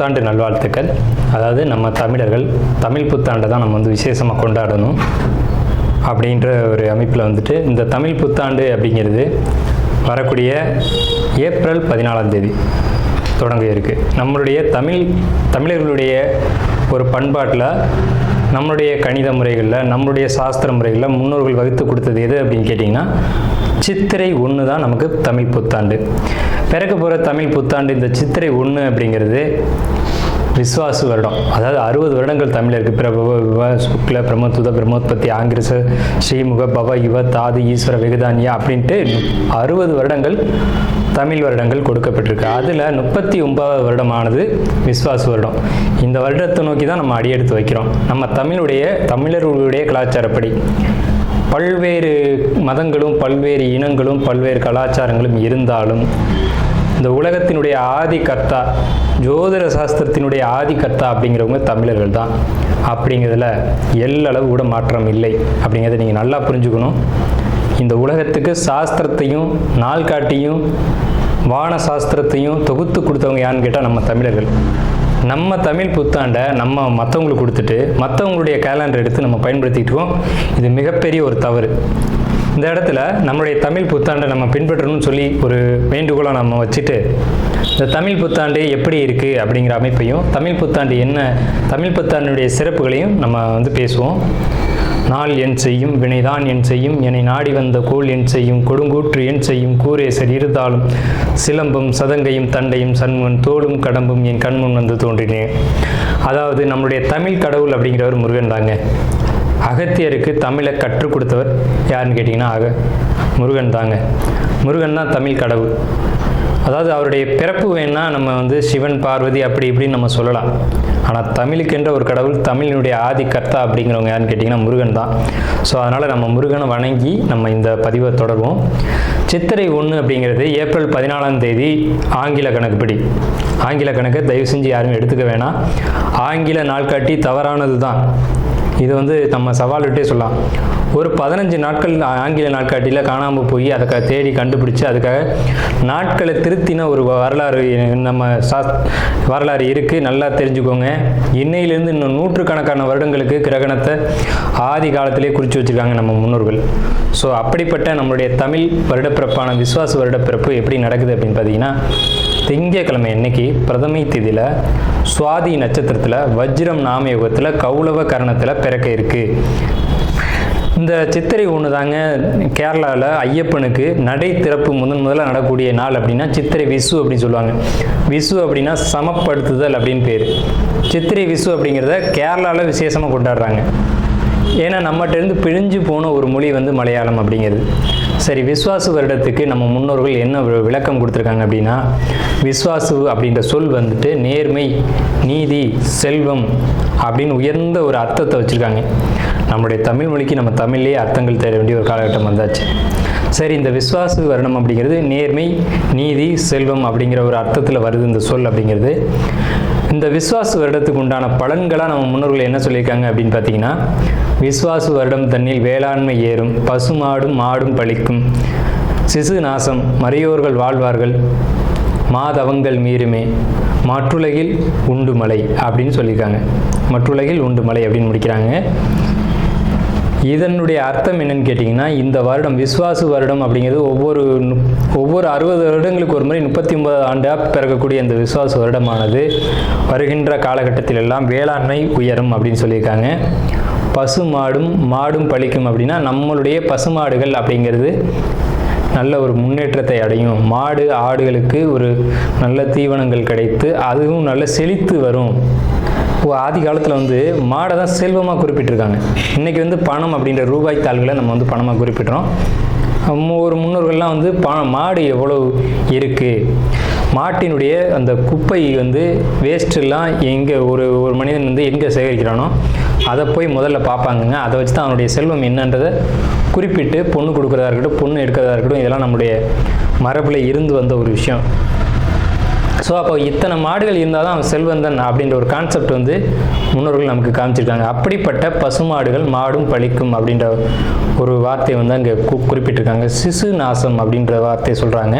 புத்தாண்டு நல்வாழ்த்துக்கள். அதாவது நம்ம தமிழர்கள் தமிழ் புத்தாண்டை தான் நம்ம விசேஷமாக கொண்டாடணும் அப்படின்ற ஒரு அமைப்பில் இந்த தமிழ் புத்தாண்டு அப்படிங்கிறது வரக்கூடிய ஏப்ரல் 14ஆம் தேதி தொடங்க இருக்குது. நம்மளுடைய தமிழர்களுடைய ஒரு பண்பாட்டில், நம்மளுடைய கணித முறைகளில், நம்மளுடைய சாஸ்திர முறைகளில் முன்னோர்கள் வகுத்து கொடுத்தது எது அப்படின்னு கேட்டிங்கன்னா சித்திரை 1 தான் நமக்கு தமிழ் புத்தாண்டு. பிறக்க போகிற தமிழ் புத்தாண்டு இந்த சித்திரை 1 அப்படிங்கிறது விஸ்வாசு வருடம். அதாவது 60 வருடங்கள் தமிழருக்கு பிரபவ விவ சுக்ல பிரமோத்துத பிரமோத்பத்தி ஆங்கிரச ஸ்ரீமுக பவ யுவ தாது ஈஸ்வர வெகுதானியா அப்படின்ட்டு 60 வருடங்கள் தமிழ் வருடங்கள் கொடுக்கப்பட்டிருக்கு. அதில் 39வது வருடமானது விஸ்வாசு வருடம். இந்த வருடத்தை நோக்கி தான் நம்ம அடியெடுத்து வைக்கிறோம். நம்ம தமிழர்களுடைய கலாச்சாரப்படி பல்வேறு மதங்களும் பல்வேறு இனங்களும் பல்வேறு கலாச்சாரங்களும் இருந்தாலும் இந்த உலகத்தினுடைய ஆதி கர்த்தா, ஜோதிட சாஸ்திரத்தினுடைய ஆதி கர்த்தா அப்படிங்கிறவங்க தமிழர்கள் தான். அப்படிங்கிறதுல எல்லளவு கூட மாற்றம் இல்லை. அப்படிங்கிறத நீங்கள் நல்லா புரிஞ்சுக்கணும். இந்த உலகத்துக்கு சாஸ்திரத்தையும் நாள்காட்டியும் வான சாஸ்திரத்தையும் தொகுத்து கொடுத்தவங்க யாருன்னு கேட்டால் நம்ம தமிழர்கள். நம்ம தமிழ் புத்தாண்டை நம்ம மற்றவங்களுக்கு கொடுத்துட்டு மற்றவங்களுடைய கேலண்டர் எடுத்து நம்ம பயன்படுத்திட்டு இருக்கோம். இது மிகப்பெரிய ஒரு தவறு. இந்த இடத்துல நம்மளுடைய தமிழ் புத்தாண்டை நம்ம பின்பற்றணும்னு சொல்லி ஒரு வேண்டுகோளை நம்ம வச்சுட்டு இந்த தமிழ் புத்தாண்டு எப்படி இருக்குது அப்படிங்கிற அமைப்பையும், தமிழ் புத்தாண்டு என்ன, தமிழ் புத்தாண்டுடைய சிறப்புகளையும் நம்ம பேசுவோம். நாள் என் செய்யும் வினைதான் என் செய்யும் என்னை நாடி வந்த கோள் என் செய்யும் கொடுங்கூற்று என் செய்யும் கூரேசர் இருந்தாலும் சிலம்பும் சதங்கையும் தண்டையும் சண்முன் தோளும் கடம்பும் என் கண்முன் வந்து தோன்றினேன். அதாவது நம்மளுடைய தமிழ் கடவுள் அப்படிங்கிறவர் முருகன் தாங்க. அகத்தியருக்கு தமிழை கற்றுக் கொடுத்தவர் யாருன்னு கேட்டிங்கன்னா முருகன் தாங்க. முருகன் தான் தமிழ் கடவுள். அதாவது அவருடைய பிறப்பு வேணா நம்ம சிவன் பார்வதி அப்படி இப்படின்னு நம்ம சொல்லலாம். ஆனால் தமிழுக்கென்ற ஒரு கடவுள், தமிழினுடைய ஆதி கர்த்தா அப்படிங்கிறவங்க யாருன்னு கேட்டிங்கன்னா முருகன் தான். ஸோ அதனால் நம்ம முருகனை வணங்கி நம்ம இந்த பதிவை தொடர்வோம். சித்திரை 1 அப்படிங்கிறது ஏப்ரல் 14ஆம் தேதி ஆங்கில கணக்குப்படி. ஆங்கில கணக்கை தயவு செஞ்சு யாரும் எடுத்துக்க வேணாம். ஆங்கில நாள்காட்டி தவறானது தான். இது நம்ம சவால் விட்டே சொல்லலாம். ஒரு 15 நாட்கள் ஆங்கில நாட்காட்டியில் காணாமல் போய் அதை தேடி கண்டுபிடிச்சி அதுக்காக நாட்களை திருத்தின ஒரு வரலாறு நம்ம வரலாறு இருக்குது. நல்லா தெரிஞ்சுக்கோங்க. இன்னையிலேருந்து இன்னும் நூற்றுக்கணக்கான வருடங்களுக்கு கிரகணத்தை ஆதி காலத்திலே குறித்து வச்சுருக்காங்க நம்ம முன்னோர்கள். ஸோ அப்படிப்பட்ட நம்மளுடைய தமிழ் வருடப்பிறப்பான விஸ்வாச வருடப்பிறப்பு எப்படி நடக்குது அப்படின்னு பார்த்தீங்கன்னா, திங்கட்கிழமை அன்னைக்கு பிரதமை திதியில் சுவாதி நட்சத்திரத்தில் வஜ்ரம் நாமயோகத்தில் கௌளவ கரணத்தில் பிறக்க இருக்குது. இந்த சித்திரை 1 தாங்க கேரளாவில் ஐயப்பனுக்கு நடை திறப்பு முதல்ல நடக்கக்கூடிய நாள். அப்படின்னா சித்திரை விசு அப்படின்னு சொல்லுவாங்க. விசு அப்படின்னா சமப்படுத்துதல் அப்படின்னு பேர். சித்திரை விசு அப்படிங்கிறத கேரளாவில் விசேஷமாக கொண்டாடுறாங்க. ஏன்னா நம்மகிட்டேருந்து பிழிஞ்சு போன ஒரு மொழி மலையாளம் அப்படிங்கிறது. சரி, விஸ்வாசு வருடத்துக்கு நம்ம முன்னோர்கள் என்ன விளக்கம் கொடுத்துருக்காங்க அப்படின்னா, விஸ்வாசு அப்படின்ற சொல் நேர்மை, நீதி, செல்வம் அப்படின்னு உயர்ந்த ஒரு அர்த்தத்தை வச்சுருக்காங்க. நம்முடைய தமிழ் மொழிக்கு நம்ம தமிழ்லேயே அர்த்தங்கள் தேட வேண்டிய ஒரு காலகட்டம் வந்தாச்சு. சரி, இந்த விஸ்வாசு வருடம் அப்படிங்கிறது நேர்மை, நீதி, செல்வம் அப்படிங்கிற ஒரு அர்த்தத்தில் வருது இந்த சொல் அப்படிங்கிறது. இந்த விஸ்வாசு வருடத்துக்கு உண்டான பலன்களாக நம்ம முன்னோர்கள் என்ன சொல்லியிருக்காங்க அப்படின்னு பார்த்தீங்கன்னா, விஸ்வாசு வருடம் தன்னில் வேளாண்மை ஏறும், பசுமாடும் மாடும் பழிக்கும், சிசு நாசம், மறையோர்கள் வாழ்வார்கள், மாதவங்கள் மீறுமே, மற்றுலகில் உண்டு மலை அப்படின்னு சொல்லியிருக்காங்க. மற்றுலகில் உண்டு மலை அப்படின்னு முடிக்கிறாங்க. இதனுடைய அர்த்தம் என்னன்னு கேட்டிங்கன்னா, இந்த வருடம் விஸ்வாசு வருடம் அப்படிங்கிறது ஒவ்வொரு 60 வருடங்களுக்கு ஒரு முறை 39 ஆண்டாக பிறக்கக்கூடிய இந்த விஸ்வாசு வருடமானது வருகின்ற காலகட்டத்தில் எல்லாம் வேளாண்மை உயரும் அப்படின்னு சொல்லியிருக்காங்க. பசு மாடும் பழிக்கும் அப்படின்னா நம்மளுடைய பசுமாடுகள் அப்படிங்கிறது நல்ல ஒரு முன்னேற்றத்தை அடையும். மாடு ஆடுகளுக்கு ஒரு நல்ல தீவனங்கள் கிடைத்து அதுவும் நல்ல செழித்து வரும். ஆதி காலத்தில் மாடை தான் செல்வமாக குறிப்பிட்டிருக்காங்க. இன்றைக்கி பணம் அப்படின்ற ரூபாய் தாள்களை நம்ம பணமாக குறிப்பிட்றோம். ஒரு முன்னோர்கள்லாம் மாடு எவ்வளோ இருக்குது, மாட்டினுடைய அந்த குப்பை வேஸ்ட்டெல்லாம் எங்கே ஒரு மனிதன் எங்கே சேகரிக்கிறானோ அதை போய் முதல்ல பார்ப்பாங்கங்க. அதை வச்சு தான் அவனுடைய செல்வம் என்னன்றதை குறிப்பிட்டு பொண்ணு கொடுக்குறதா இருக்கட்டும், பொண்ணு எடுக்கிறதா இருக்கட்டும், இதெல்லாம் நம்முடைய மரபில் இருந்து வந்த ஒரு விஷயம். ஸோ அப்போ இத்தனை மாடுகள் இருந்தால் தான் அவன் செல்வந்தன் அப்படின்ற ஒரு கான்செப்ட் முன்னோர்கள் நமக்கு காமிச்சிருக்காங்க. அப்படிப்பட்ட பசுமாடுகள் மாடும் பழிக்கும் அப்படின்ற ஒரு வார்த்தையை அங்கே குறிப்பிட்டிருக்காங்க. சிசு நாசம் அப்படின்ற வார்த்தையை சொல்கிறாங்க.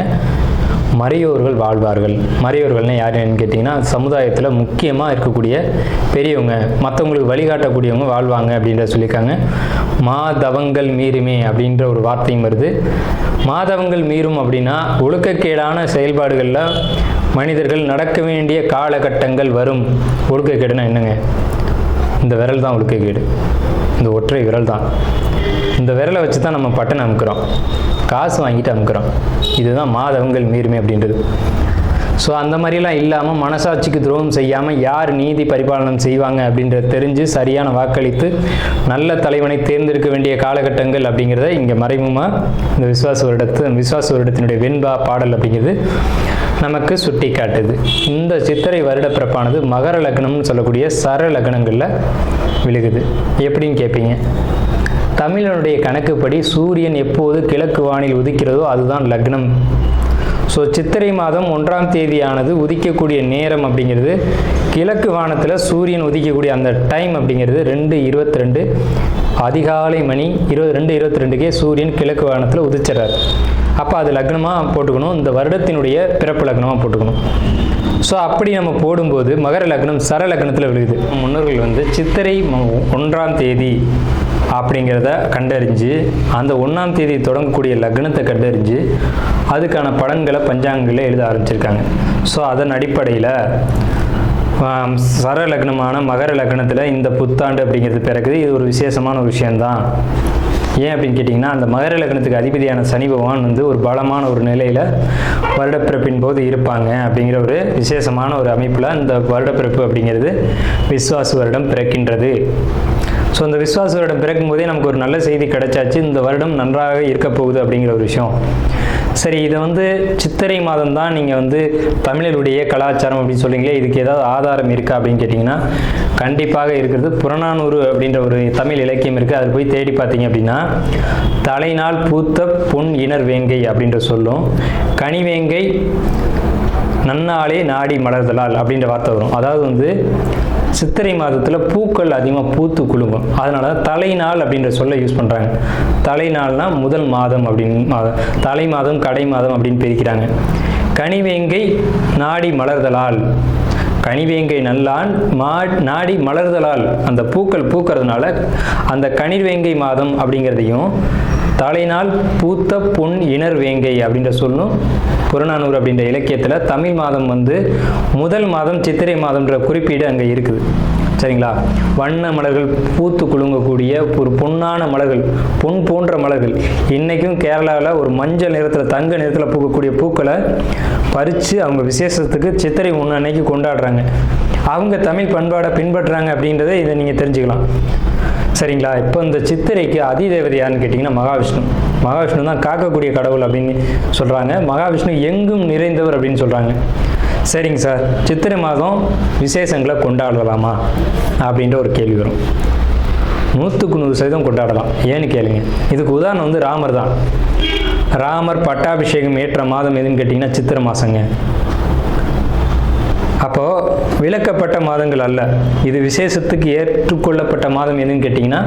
மறையோர்கள் வாழ்வார்கள். மறையோர்கள்னால் யாருன்னு கேட்டிங்கன்னா சமுதாயத்தில் முக்கியமாக இருக்கக்கூடிய பெரியவங்க, மற்றவங்களுக்கு வழிகாட்டக்கூடியவங்க வாழ்வாங்க அப்படின்ற சொல்லியிருக்காங்க. மாதவங்கள் மீறுமே அப்படின்ற ஒரு வார்த்தையும் வருது. மாதவங்கள் மீறும் அப்படின்னா ஒழுக்கக்கேடான செயல்பாடுகளில் மனிதர்கள் நடக்க வேண்டிய காலகட்டங்கள் வரும். ஒழுக்கக்கேடுனா என்னங்க? இந்த விரல் தான் ஒழுக்கக்கேடு, இந்த ஒற்றை விரல் தான். இந்த விரலை வச்சு தான் நம்ம பட்டன் அமுக்கிறோம், காசு வாங்கிட்டு அமுக்கிறோம். இதுதான் மாதவங்கள் மீறுமே அப்படின்றது. ஸோ அந்த மாதிரிலாம் இல்லாமல் மனசாட்சிக்கு துரோகம் செய்யாமல் யார் நீதி பரிபாலனம் செய்வாங்க அப்படின்றத தெரிஞ்சு சரியான வாக்களித்து நல்ல தலைவனை தேர்ந்தெடுக்க வேண்டிய காலகட்டங்கள் அப்படிங்கிறத இங்கே மறைமுகமாக இந்த விசுவாச வருடத்தினுடைய வெண்பா பாடல் அப்படிங்கிறது நமக்கு சுட்டி காட்டுது. இந்த சித்திரை வருட பிறப்பானது மகர லக்னம்னு சொல்லக்கூடிய சர லக்னங்களில் விழுகுது. எப்படின்னு கேட்பீங்க? தமிழனுடைய கணக்குப்படி சூரியன் எப்போது கிழக்கு வானில் உதிக்கிறதோ அதுதான் லக்னம். ஸோ சித்திரை மாதம் 1ஆம் தேதியானது உதிக்கக்கூடிய நேரம் அப்படிங்கிறது கிழக்கு வானத்தில் சூரியன் உதிக்கக்கூடிய அந்த டைம் அப்படிங்கிறது 2:22 அதிகாலை மணி 2:22க்கே சூரியன் கிழக்கு வானத்தில் உதிச்சிடறார். அப்போ அது லக்னமாக போட்டுக்கணும், இந்த வருடத்தினுடைய பிறப்பு லக்னமாக போட்டுக்கணும். ஸோ அப்படி நம்ம போடும்போது மகர லக்னம் சர லக்னத்தில் விழுகுது. முன்னோர்கள் சித்திரை 1ஆம் தேதி அப்படிங்கிறத கண்டறிஞ்சு அந்த 1ஆம் தேதி தொடங்கக்கூடிய லக்னத்தை கண்டறிஞ்சு அதுக்கான பலன்களை பஞ்சாங்கங்களில் எழுத ஆரம்பிச்சிருக்காங்க. ஸோ அதன் அடிப்படையில் சர லக்னமான மகர லக்னத்தில் இந்த புத்தாண்டு அப்படிங்கிறது பிறகுது. இது ஒரு விசேஷமான ஒரு விஷயந்தான். ஏன் அப்படின்னு கேட்டிங்கன்னா, அந்த மகர லக்னத்துக்கு அதிபதியான சனி பகவான் ஒரு பலமான ஒரு நிலையில் வருடப்பிறப்பின் போது இருப்பாங்க அப்படிங்கிற ஒரு விசேஷமான ஒரு அமைப்பில் இந்த வருடப்பிறப்பு அப்படிங்கிறது விஸ்வாச வருடம் பிறக்கின்றது. ஸோ இந்த விஸ்வாச வருடம் பிறக்கும் போதே நமக்கு ஒரு நல்ல செய்தி கிடைச்சாச்சு, இந்த வருடம் நன்றாக இருக்க போகுது அப்படிங்கிற ஒரு விஷயம். சரி, இதை சித்திரை மாதம் தான் நீங்கள் தமிழருடைய கலாச்சாரம் அப்படின்னு சொல்லிங்களே, இதுக்கு ஏதாவது ஆதாரம் இருக்கா அப்படின்னு கேட்டிங்கன்னா கண்டிப்பாக இருக்கிறது. புறநானூறு அப்படின்ற ஒரு தமிழ் இலக்கியம் இருக்குது. அதில் போய் தேடி பார்த்தீங்க அப்படின்னா தலைநாள் பூத்த பொன் இணர் வேங்கை அப்படின்ற சொல்லும், கனிவேங்கை நன்னாளே நாடி மலர்தலால் அப்படின்ற வார்த்தை வரும். அதாவது சித்திரை மாதத்தில் பூக்கள் அதிகமாக பூத்து குலுங்கும். அதனால தலைநாள் அப்படின்ற சொல்ல யூஸ் பண்ணுறாங்க. தலைநாள்னா முதல் மாதம் அப்படின்னு, தலை மாதம் கடை மாதம் அப்படின்னு பிரிக்கிறாங்க. கனிவேங்கை நாடி மலர்தலால், கனிவேங்கை நல்லான் நாடி மலர்தலால், அந்த பூக்கள் பூக்கிறதுனால அந்த கனிவேங்கை மாதம் அப்படிங்கிறதையும் தலைநாள் பூத்த பொன் இணர் வேங்கை அப்படின்ற சொல்லும் புறநானூறு அப்படின்ற இலக்கியத்தில் தமிழ் மாதம் முதல் மாதம் சித்திரை மாதம்ன்ற குறிப்பீடு அங்கே இருக்குது. சரிங்களா? வண்ண மலர்கள் பூத்து குலுங்கக்கூடிய ஒரு பொன்னான மலர்கள், பொன் போன்ற மலர்கள். இன்றைக்கும் கேரளாவில் ஒரு மஞ்சள் நிறத்தில் தங்க நிறத்தில் பூக்கக்கூடிய பூக்களை பறித்து அவங்க விசேஷத்துக்கு சித்திரை 1 அன்னைக்கு கொண்டாடுறாங்க. அவங்க தமிழ் பண்பாடை பின்பற்றுறாங்க அப்படின்றத இதை நீங்கள் தெரிஞ்சுக்கலாம். சரிங்களா? இப்போ இந்த சித்திரைக்கு அதிதேவதை யாருன்னு கேட்டிங்கன்னா மகாவிஷ்ணு. மகாவிஷ்ணு தான் காக்கக்கூடிய கடவுள் அப்படின்னு சொல்கிறாங்க. மகாவிஷ்ணு எங்கும் நிறைந்தவர் அப்படின்னு சொல்கிறாங்க. சரிங்க சார், சித்திரை மாதம் விசேஷங்களை கொண்டாடலாமா அப்படின்ற ஒரு கேள்வி வரும். 100க்கு 100% கொண்டாடலாம். ஏன்னு கேளுங்க. இதுக்கு உதாரணம் ராமர் தான். ராமர் பட்டாபிஷேகம் ஏற்ற மாதம் எதுன்னு கேட்டிங்கன்னா சித்திரை மாதங்க. அப்போது விலக்கப்பட்ட மாதங்கள் அல்ல, இது விசேஷத்துக்கு ஏற்றுக்கொள்ளப்பட்ட மாதம் எதுன்னு கேட்டிங்கன்னா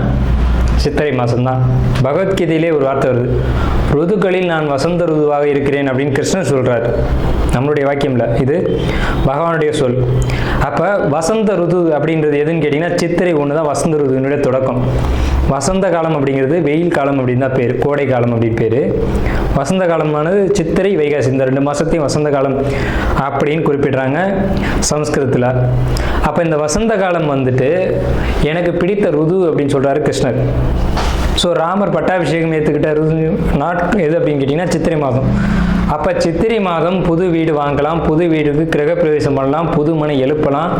சித்திரை மாதம்தான். பகவத்கீதையிலே ஒரு வார்த்தை வருது, ருதுக்களில் நான் வசந்த ருதுவாக இருக்கிறேன் அப்படின்னு கிருஷ்ணன் சொல்கிறார். நம்மளுடைய வாக்கியம்ல, இது பகவானுடைய சொல். அப்போ வசந்த ருது அப்படின்றது எதுன்னு கேட்டிங்கன்னா சித்திரை 1 தான் வசந்த ருதுனுடைய தொடக்கம். வசந்த காலம் அப்படிங்கிறது வெயில் காலம் அப்படின்னு தான் பேர், கோடை காலம் அப்படின்னு பேர். வசந்த காலமானது சித்திரை வைகாசி, இந்த 2 மாதத்தையும் வசந்த காலம் அப்படின்னு குறிப்பிடுறாங்க சமஸ்கிருதத்தில். அப்போ இந்த வசந்த காலம் எனக்கு பிடித்த ருது அப்படின்னு சொல்கிறாரு கிருஷ்ணர். ஸோ ராமர் பட்டாபிஷேகம் ஏற்றுக்கிட்ட நாட்கள் எது அப்படின்னு கேட்டிங்கன்னா சித்திரை மாதம். அப்போ சித்திரை மாதம் புது வீடு வாங்கலாம், புது வீடுக்கு கிரகப்பிரவேசம் பண்ணலாம், புது மனை எழுப்பலாம்,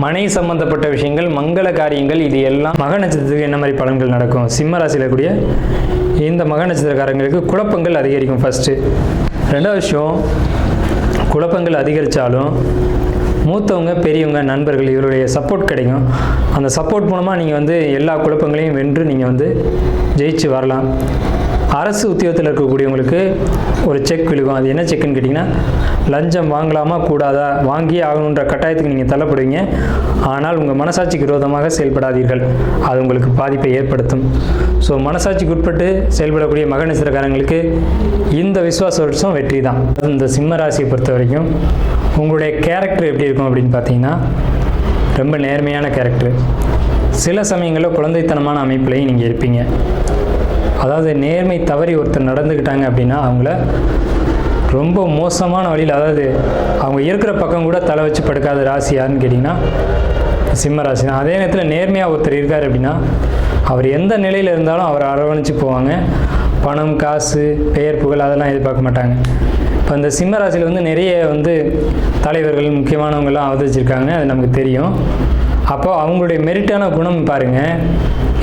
மனை சம்பந்தப்பட்ட விஷயங்கள், மங்கள காரியங்கள், இது எல்லாம். மக நட்சத்திரத்துக்கு என்ன மாதிரி பலன்கள் நடக்கும்? சிம்ம ராசியில் கூடிய இந்த மக நட்சத்திரக்காரங்களுக்கு குழப்பங்கள் அதிகரிக்கும். ஃபஸ்ட்டு. ரெண்டாவது விஷயம், குழப்பங்கள் அதிகரித்தாலும் மூத்தவங்க, பெரியவங்க, நண்பர்கள் இவருடைய சப்போர்ட் கிடைக்கும். அந்த சப்போர்ட் மூலமாக நீங்கள் எல்லா குழப்பங்களையும் வென்று நீங்கள் ஜெயிச்சு வரலாம். அரசு உத்தியோகத்தில் இருக்கக்கூடியவங்களுக்கு ஒரு செக் விழுகும். அது என்ன செக்குன்னு கேட்டிங்கன்னா, லஞ்சம் வாங்கலாமா கூடாதா, வாங்கியே ஆகணுன்ற கட்டாயத்துக்கு நீங்கள் தள்ளப்படுவீங்க. ஆனால் உங்கள் மனசாட்சிக்கு விரோதமாக செயல்படாதீர்கள், அது உங்களுக்கு பாதிப்பை ஏற்படுத்தும். ஸோ மனசாட்சிக்கு உட்பட்டு செயல்படக்கூடிய மக நட்சத்திரக்காரங்களுக்கு இந்த விசுவாச வருஷம் வெற்றி தான். இந்த சிம்ம ராசியை பொறுத்த வரைக்கும் உங்களுடைய கேரக்டர் எப்படி இருக்கும் அப்படின்னு பார்த்தீங்கன்னா, ரொம்ப நேர்மையான கேரக்டர். சில சமயங்களில் குழந்தைத்தனமான அமைப்புலையும் நீங்கள் இருப்பீங்க. அதாவது நேர்மை தவறி ஒருத்தர் நடந்துக்கிட்டாங்க அப்படின்னா அவங்கள ரொம்ப மோசமான வழியில், அதாவது அவங்க இருக்கிற பக்கம் கூட தலை வச்சு படுக்காத ராசி யாருன்னு கேட்டிங்கன்னா சிம்ம ராசி தான். அதே நேரத்தில் நேர்மையாக ஒருத்தர் இருக்கார் அப்படின்னா அவர் எந்த நிலையில் இருந்தாலும் அவரை அரவணைச்சு போவாங்க. பணம், காசு, பெயர், புகழ் அதெல்லாம் எதிர்பார்க்க மாட்டாங்க. இப்போ இந்த சிம்ம ராசியில் வந்து நிறைய தலைவர்கள் முக்கியமானவங்கெல்லாம் அவதரிச்சிருக்காங்க, அது நமக்கு தெரியும். அப்போ அவங்களுடைய மெரிட்டான குணம் பாருங்கள்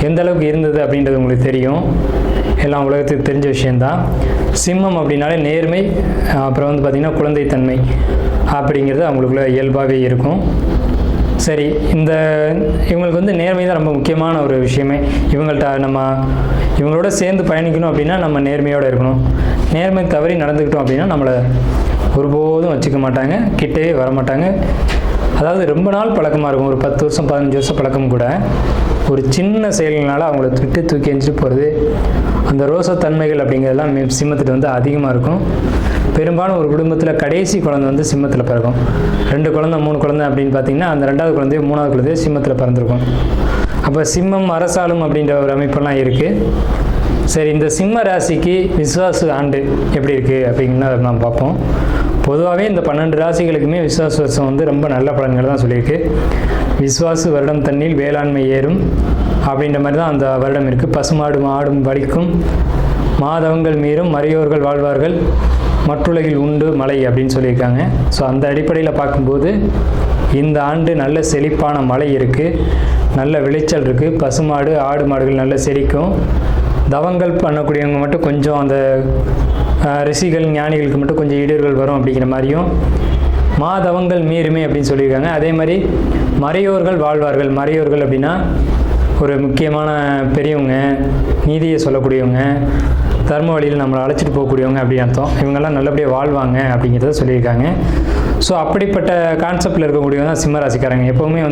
எந்த அளவுக்கு இருந்தது அப்படின்றது உங்களுக்கு தெரியும். எல்லாம் உலகத்துக்கு தெரிஞ்ச விஷயந்தான். சிம்மம் அப்படின்னாலே நேர்மை, அப்புறம் பார்த்திங்கன்னா குழந்தைத்தன்மை அப்படிங்கிறது அவங்களுக்குள்ள இயல்பாகவே இருக்கும். சரி, இவங்களுக்கு நேர்மை தான் ரொம்ப முக்கியமான ஒரு விஷயமே. இவங்களோட சேர்ந்து பயணிக்கணும் அப்படின்னா நம்ம நேர்மையோடு இருக்கணும். நேர்மை தவறி நடந்துக்கிட்டோம் அப்படின்னா நம்மளை ஒருபோதும் வச்சுக்க மாட்டாங்க, கிட்டவே வரமாட்டாங்க. அதாவது ரொம்ப நாள் பழக்கமாக இருக்கும், ஒரு 10 வருஷம் 15 வருஷம் பழக்கம் கூட ஒரு சின்ன செயல்களால் அவங்கள தூக்கி எஞ்சிட்டு போகிறது, அந்த ரோசத்தன்மைகள் அப்படிங்கிறதுலாம் சிம்மத்துட்டு அதிகமாக இருக்கும். பெரும்பாலும் ஒரு குடும்பத்தில் கடைசி குழந்தை சிம்மத்தில் பிறக்கும். 2 குழந்தை 3 குழந்தை அப்படின்னு பார்த்தீங்கன்னா அந்த 2வது குழந்தையோ 3வது குழந்தையோ சிம்மத்தில் பிறந்திருக்கும். அப்போ சிம்மம் அரசாளும் அப்படின்ற ஒரு அமைப்பெல்லாம் இருக்குது. சரி, இந்த சிம்ம ராசிக்கு விசுவாச ஆண்டு எப்படி இருக்குது அப்படிங்கிறத நாம் பார்ப்போம். பொதுவாகவே இந்த 12 ராசிகளுக்குமே விசுவாச வருஷம் ரொம்ப நல்ல பலன்கள் தான் சொல்லியிருக்கு. விசுவாசு வருடம் தண்ணில் வேளாண்மை ஏறும் அப்படின்ற மாதிரி தான் அந்த வருடம் இருக்குது. பசுமாடு ஆடும் வலிக்கும், மாதவங்கள் மீறும், மறையோர்கள் வாழ்வார்கள், மற்றுலகில் உண்டு மழை அப்படின்னு சொல்லியிருக்காங்க. ஸோ அந்த அடிப்படையில் பார்க்கும்போது இந்த ஆண்டு நல்ல செழிப்பான மழை இருக்குது, நல்ல விளைச்சல் இருக்குது. பசுமாடு ஆடு மாடுகள் நல்ல செழிக்கும். தவங்கள் பண்ணக்கூடியவங்க மட்டும் கொஞ்சம் அந்த ரிஷிகள் ஞானிகளுக்கு மட்டும் கொஞ்சம் இடர்கள் வரும் அப்படிங்கிற மாதிரியும், மாதவங்கள் மீறுமே அப்படின்னு சொல்லியிருக்காங்க. அதே மாதிரி மறையோர்கள் வாழ்வார்கள். மறையோர்கள் அப்படின்னா ஒரு முக்கியமான பெரியவங்க, நீதியை சொல்லக்கூடியவங்க, தர்ம வழியில் நம்மளை அழைச்சிட்டு போகக்கூடியவங்க அப்படின்னு அர்த்தம். இவங்கெல்லாம் நல்லபடியாக வாழ்வாங்க அப்படிங்கிறத சொல்லியிருக்காங்க. ஸோ அப்படிப்பட்ட கான்செப்டில் இருக்கக்கூடியவங்க தான் சிம்மராசிக்காரங்க. எப்போவுமே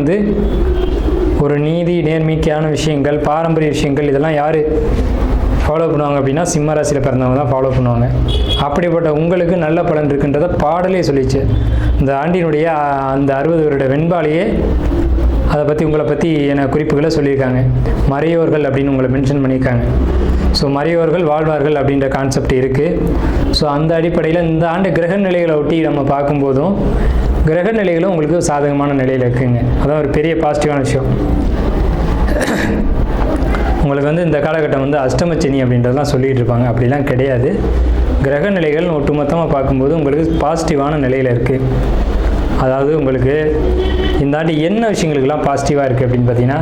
ஒரு நீதி நேர்மைக்கான விஷயங்கள், பாரம்பரிய விஷயங்கள் இதெல்லாம் யார் ஃபாலோ பண்ணுவாங்க அப்படின்னா சிம்ம ராசியில் பிறந்தவங்க தான் ஃபாலோ பண்ணுவாங்க. அப்படிப்பட்ட உங்களுக்கு நல்ல பலன் இருக்குன்றதை பாடலே சொல்லிச்சு. இந்த ஆண்டினுடைய அந்த 60 வருட வெண்பாலையே அதை பற்றி உங்களை பற்றி குறிப்புகளை சொல்லியிருக்காங்க. மறையோர்கள் அப்படின்னு உங்களை மென்ஷன் பண்ணியிருக்காங்க. ஸோ மறையோர்கள் வாழ்வார்கள் அப்படின்ற கான்செப்ட் இருக்குது. ஸோ அந்த அடிப்படையில் இந்த ஆண்டு கிரக நிலைகளை ஒட்டி நம்ம பார்க்கும்போதும் கிரக நிலைகளும் உங்களுக்கு சாதகமான நிலையில் இருக்குங்க. அதான் ஒரு பெரிய பாசிட்டிவான விஷயம். உங்களுக்கு இந்த காலகட்டம் அஷ்டமச்சனி அப்படின்றதெல்லாம் சொல்லிகிட்டு இருப்பாங்க, அப்படிலாம் கிடையாது. கிரக நிலைகள் ஒட்டுமொத்தமாக பார்க்கும்போது உங்களுக்கு பாசிட்டிவான நிலையில் இருக்குது. அதாவது உங்களுக்கு இந்த ஆண்டு என்ன விஷயங்களுக்கெல்லாம் பாசிட்டிவாக இருக்குது அப்படின்னு பார்த்தீங்கன்னா,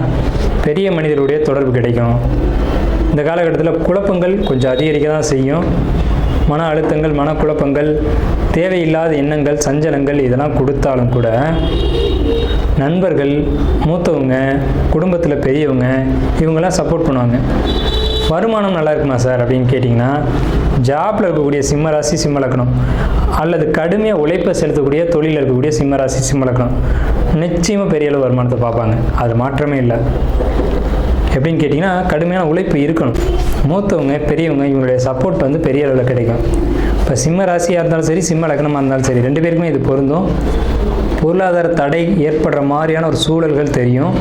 பெரிய மனிதருடைய தொடர்பு கிடைக்கும். இந்த காலகட்டத்தில் குழப்பங்கள் கொஞ்சம் அதிகரிக்க தான் செய்யும். மன அழுத்தங்கள், மனக்குழப்பங்கள், தேவையில்லாத எண்ணங்கள், சஞ்சலங்கள் இதெல்லாம் கொடுத்தாலும் கூட நண்பர்கள், மூத்தவங்க, குடும்பத்தில் பெரியவங்க இவங்கெல்லாம் சப்போர்ட் பண்ணுவாங்க. வருமானம் நல்லா இருக்குமா சார் அப்படின்னு கேட்டிங்கன்னா, ஜாப்பில் இருக்கக்கூடிய சிம்ம ராசி சிம்ம லக்னம் அல்லது கடுமையாக உழைப்பை செலுத்தக்கூடிய தொழிலில் இருக்கக்கூடிய சிம்ம ராசி சிம்ம லக்னம் நிச்சயமாக பெரிய அளவு வருமானத்தை பார்ப்பாங்க. அது மாற்றமே இல்லை. எப்படின்னு கேட்டிங்கன்னா, கடுமையான உழைப்பு இருக்கணும். மூத்தவங்க பெரியவங்க இவங்களுடைய சப்போர்ட் பெரிய அளவில் கிடைக்கும். இப்போ சிம்ம ராசியாக இருந்தாலும் சரி, சிம்ம லக்னமாக இருந்தாலும் சரி, 2 பேருக்குமே இது பொருந்தும். பொருளாதார தடை ஏற்படுற மாதிரியான ஒரு சூழல்கள் தெரியும்,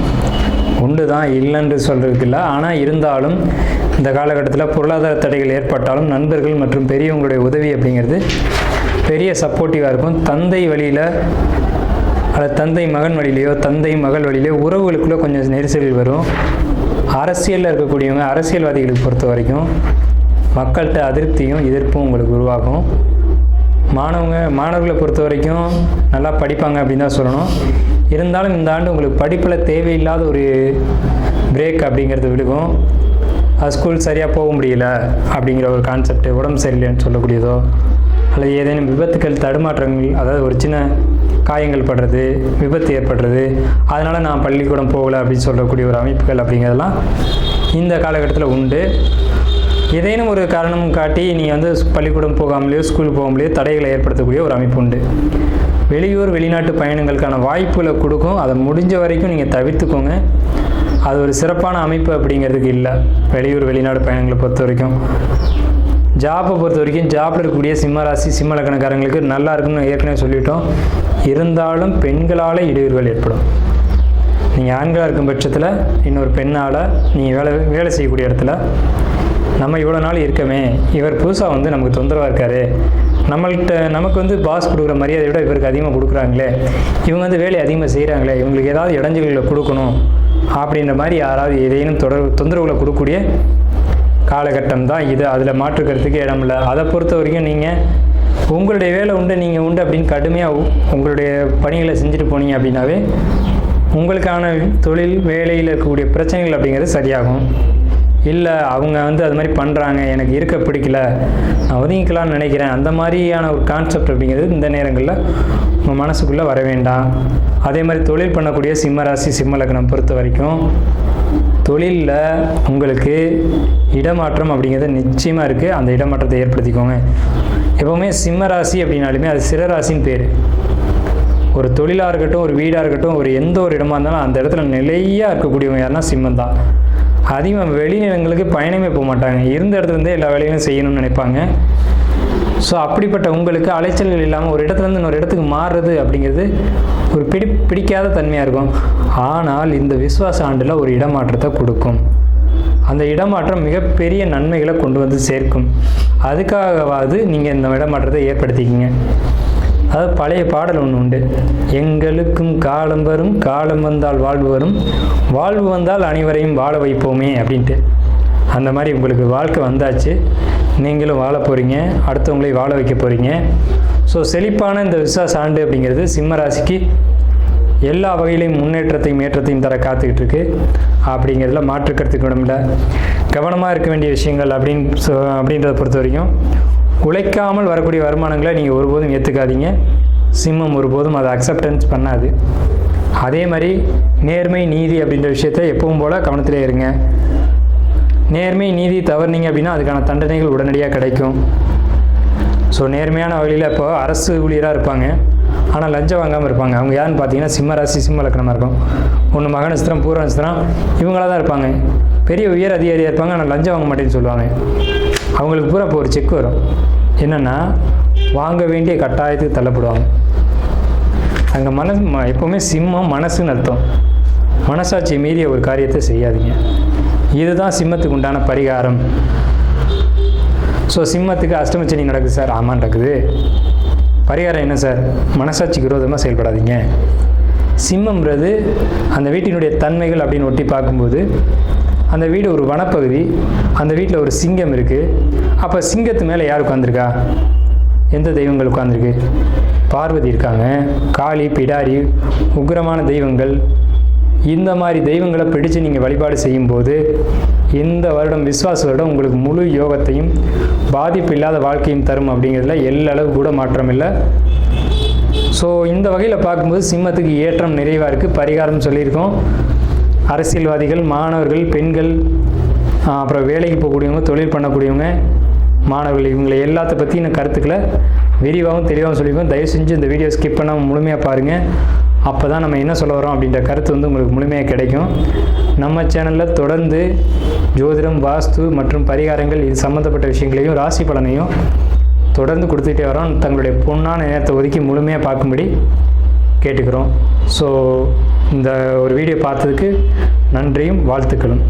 உண்டு தான், இல்லைன்னு சொல்கிறதுக்கு இல்லை. ஆனால் இருந்தாலும் இந்த காலகட்டத்தில் பொருளாதார தடைகள் ஏற்பட்டாலும் நண்பர்கள் மற்றும் பெரியவங்களுடைய உதவி அப்படிங்கிறது பெரிய சப்போர்ட்டிவாக இருக்கும். தந்தை வழியில் அல்லது தந்தை மகன் வழியிலையோ தந்தை மகள் வழியிலையோ உறவுகளுக்குள்ளே கொஞ்சம் நெரிசல்கள் வரும். அரசியலில் இருக்கக்கூடியவங்க, அரசியல்வாதிகளுக்கு பொறுத்த வரைக்கும் மக்கள்கிட்ட அதிருப்தியும் எதிர்ப்பும் உங்களுக்கு உருவாகும். மாணவர்களை பொறுத்த வரைக்கும் நல்லா படிப்பாங்க அப்படின்னு தான் சொல்லணும். இருந்தாலும் இந்த ஆண்டு உங்களுக்கு படிப்பில் தேவையில்லாத ஒரு பிரேக் அப்படிங்கிறது விழுகும். ஸ்கூல் சரியாக போக முடியல அப்படிங்கிற ஒரு கான்செப்ட், உடம்பு சரியில்லைன்னு சொல்லக்கூடியதோ அல்லது ஏதேனும் விபத்துக்கள், தடுமாற்றங்கள், அதாவது ஒரு சின்ன காயங்கள் படுறது, விபத்து ஏற்படுறது, அதனால் நான் பள்ளிக்கூடம் போகலை அப்படின்னு சொல்லக்கூடிய ஒரு அமைப்புகள் அப்படிங்கிறதெல்லாம் இந்த காலகட்டத்தில் உண்டு. ஏதேனும் ஒரு காரணம் காட்டி நீங்கள் வந்து பள்ளிக்கூடம் போகாமலேயோ ஸ்கூல் போகாமலேயோ தடைகளை ஏற்படுத்தக்கூடிய ஒரு அமைப்பு உண்டு. வெளியூர் வெளிநாட்டு பயணங்களுக்கான வாய்ப்புகளை கொடுக்கும். அதை முடிஞ்ச வரைக்கும் நீங்கள் தவிர்த்துக்கோங்க. அது ஒரு சிறப்பான அமைப்பு அப்படிங்கிறதுக்கு இல்லை. வெளியூர் வெளிநாடு பயணங்களை பொறுத்த வரைக்கும், ஜாப்பை பொறுத்த வரைக்கும் ஜாப்பில் இருக்கக்கூடிய சிம்ம ராசி சிம்ம லக்னக்காரங்களுக்கு நல்லா இருக்குன்னு ஏற்கனவே சொல்லிட்டோம். இருந்தாலும் பெண்களால் இடையூறுகள் ஏற்படும். நீங்கள் ஆண்களாக இருக்கும் பட்சத்தில் இன்னொரு பெண்ணால் நீங்கள் வேலை செய்யக்கூடிய இடத்துல நம்ம இவ்வளோ நாள் இருக்கமே, இவர் புதுசாக வந்து நமக்கு தொந்தரவாக இருக்காரு, நமக்கு வந்து பாஸ் கொடுக்குற மரியாதையை விட இவருக்கு அதிகமாக கொடுக்குறாங்களே, இவங்க வந்து வேலையை அதிகமாக செய்கிறாங்களே, இவங்களுக்கு ஏதாவது இடைஞ்சல்களை கொடுக்கணும் அப்படின்ற மாதிரி யாராவது ஏதேனும் தொந்தரவுகளை கொடுக்கக்கூடிய காலகட்டம் தான் இது. அதில் மாற்றுக்கிறதுக்கு இடம் இல்லை. அதை பொறுத்த வரைக்கும் நீங்கள் உங்களுடைய வேலை உண்டு, நீங்கள் உண்டு அப்படின்னு கடுமையாக உங்களுடைய பணிகளை செஞ்சுட்டு போனீங்க அப்படின்னாவே உங்களுக்கான தொழில் வேலையில் இருக்கக்கூடிய பிரச்சனைகள் அப்படிங்கிறது சரியாகும். இல்லை அவங்க வந்து அது மாதிரி பண்ணுறாங்க, எனக்கு இருக்க பிடிக்கல, நான் ஒதுங்கிக்கலாம்னு நினைக்கிறேன், அந்த மாதிரியான ஒரு கான்செப்ட் அப்படிங்கிறது இந்த நேரங்களில் உங்கள் மனசுக்குள்ளே வர வேண்டாம். அதே மாதிரி தொழில் பண்ணக்கூடிய சிம்ம ராசி சிம்ம லக்னம் பொறுத்த வரைக்கும் தொழிலில் உங்களுக்கு இடமாற்றம் அப்படிங்கிறது நிச்சயமாக இருக்குது. அந்த இடமாற்றத்தை ஏற்படுத்திக்கோங்க. எப்போவுமே சிம்ம ராசி அப்படின்னாலுமே அது சிறராசின்னு பேர். ஒரு தொழிலாக இருக்கட்டும், ஒரு வீடாக இருக்கட்டும், ஒரு எந்த ஒரு இடமா இருந்தாலும் அந்த இடத்துல நிலையாக இருக்கக்கூடியவங்க யாருன்னா சிம்மம் தான். அதிகமாக வெளிநிலங்களுக்கு பயணமே போக மாட்டாங்க. இருந்த இடத்துலேருந்தே எல்லா வேலையும் செய்யணும்னு நினைப்பாங்க. ஸோ அப்படிப்பட்ட உங்களுக்கு அலைச்சல்கள் இல்லாமல் ஒரு இடத்துலேருந்து இன்னொரு இடத்துக்கு மாறுறது அப்படிங்கிறது ஒரு பிடிக்காத தன்மையாக இருக்கும். ஆனால் இந்த விஸ்வாச ஆண்டில் ஒரு இடமாற்றத்தை கொடுக்கும். அந்த இடமாற்றம் மிகப்பெரிய நன்மைகளை கொண்டு வந்து சேர்க்கும். அதுக்காகவாது நீங்கள் இந்த இடமாற்றத்தை ஏற்படுத்திக்கிங்க. அதாவது பழைய பாடல் ஒன்று உண்டு, எங்களுக்கும் காலம் வரும், காலம் வந்தால் வாழ்வு வரும், வாழ்வு வந்தால் அனைவரையும் வாழ வைப்போமே அப்படின்ட்டு. அந்த மாதிரி உங்களுக்கு வாழ்க்கை வந்தாச்சு, நீங்களும் வாழ போகிறீங்க, அடுத்தவங்களை வாழ வைக்க போகிறீங்க. ஸோ செழிப்பான இந்த விசுவாச ஆண்டு அப்படிங்கிறது சிம்ம ராசிக்கு எல்லா வகையிலையும் முன்னேற்றத்தையும் ஏற்றத்தையும் தர காத்துக்கிட்டு இருக்கு. அப்படிங்கிறதுல மாற்றுக்கிறதுக்கு இடமில்லை. கவனமாக இருக்க வேண்டிய விஷயங்கள் அப்படின்றத பொறுத்த வரைக்கும் உழைக்காமல் வரக்கூடிய வருமானங்களை நீங்கள் ஒருபோதும் ஏற்றுக்காதீங்க. சிம்மம் ஒருபோதும் அதை அக்செப்டன்ஸ் பண்ணாது. அதே மாதிரி நேர்மை நீதி அப்படின்ற விஷயத்த எப்பவும் போல் கவனத்திலே இருங்க. நேர்மை நீதி தவறுனீங்க அப்படின்னா அதுக்கான தண்டனைகள் உடனடியாக கிடைக்கும். ஸோ நேர்மையான வழியில் இப்போ அரசு ஊழியராக இருப்பாங்க, ஆனால் லஞ்சம் வாங்காமல் இருப்பாங்க. அவங்க யாருன்னு பார்த்தீங்கன்னா சிம்ம ராசி சிம்ம லக்னமாக இருக்கும். ஒன்று மக நட்சத்திரம் பூர நட்சத்திரம் இவங்களாக தான் இருப்பாங்க. பெரிய உயர் அதிகாரியாக இருப்பாங்க, ஆனால் லஞ்சம் வாங்க மாட்டேன்னு சொல்லுவாங்க. அவங்களுக்கு பூரா இப்போ ஒரு செக் வரும், என்னென்னா வாங்க வேண்டிய கட்டாயத்துக்கு தள்ளப்படுவாங்க. அங்கே எப்போவுமே சிம்மம் மனசுன்னு அர்த்தம். மனசாட்சி மீறிய ஒரு காரியத்தை செய்யாதீங்க. இதுதான் சிம்மத்துக்கு உண்டான பரிகாரம். ஸோ சிம்மத்துக்கு அஷ்டமச்சனி நடக்குது சார். ஆமாம் நடக்குது. பரிகாரம் என்ன சார்? மனசாட்சிக்கு விரோதமாக செயல்படாதீங்க. சிம்மம்ன்றது அந்த வீட்டினுடைய தன்மைகள் அப்படின்னு ஒட்டி பார்க்கும்போது அந்த வீடு ஒரு வனப்பகுதி, அந்த வீட்டில் ஒரு சிங்கம் இருக்குது. அப்போ சிங்கத்து மேலே யார் உட்காந்துருக்கா? எந்த தெய்வங்கள் உட்காந்துருக்கு? பார்வதி இருக்காங்க, காளி, பிடாரி, உக்கிரமான தெய்வங்கள். இந்த மாதிரி தெய்வங்களை பிடிச்சு நீங்கள் வழிபாடு செய்யும்போது இந்த வருடம் விஸ்வாச வருடம் உங்களுக்கு முழு யோகத்தையும் பாதிப்பு இல்லாத வாழ்க்கையும் தரும். அப்படிங்கிறதுல எல்லளவு கூட மாற்றம் இல்லை. ஸோ இந்த வகையில் பார்க்கும்போது சிம்மத்துக்கு ஏற்றம் நிறைவாக இருக்குது. பரிகாரம் சொல்லியிருக்கோம். அரசியல்வாதிகள், மாணவர்கள், பெண்கள், அப்புறம் வேலைக்கு போகக்கூடியவங்க, தொழில் பண்ணக்கூடியவங்க, மாணவர்கள், இவங்களை எல்லாத்த பற்றின கருத்துக்களை விரிவாகவும் தெளிவாகவும் சொல்லியிருக்கோம். தயவு செஞ்சு இந்த வீடியோ ஸ்கிப் பண்ணாமல் முழுமையாக பாருங்கள். அப்போ தான் நம்ம என்ன சொல்ல வரோம் அப்படின்ற கருத்து வந்து உங்களுக்கு முழுமையாக கிடைக்கும். நம்ம சேனலில் தொடர்ந்து ஜோதிடம், வாஸ்து மற்றும் பரிகாரங்கள் இது சம்மந்தப்பட்ட விஷயங்களையும் ராசி பலனையும் தொடர்ந்து கொடுத்துட்டே வரோம். தங்களுடைய பொன்னான நேரத்தை ஒதுக்கி முழுமையாக பார்க்கும்படி கேட்டுக்கிறோம். ஸோ இந்த ஒரு வீடியோ பார்த்ததுக்கு நன்றியும் வாழ்த்துக்களும்.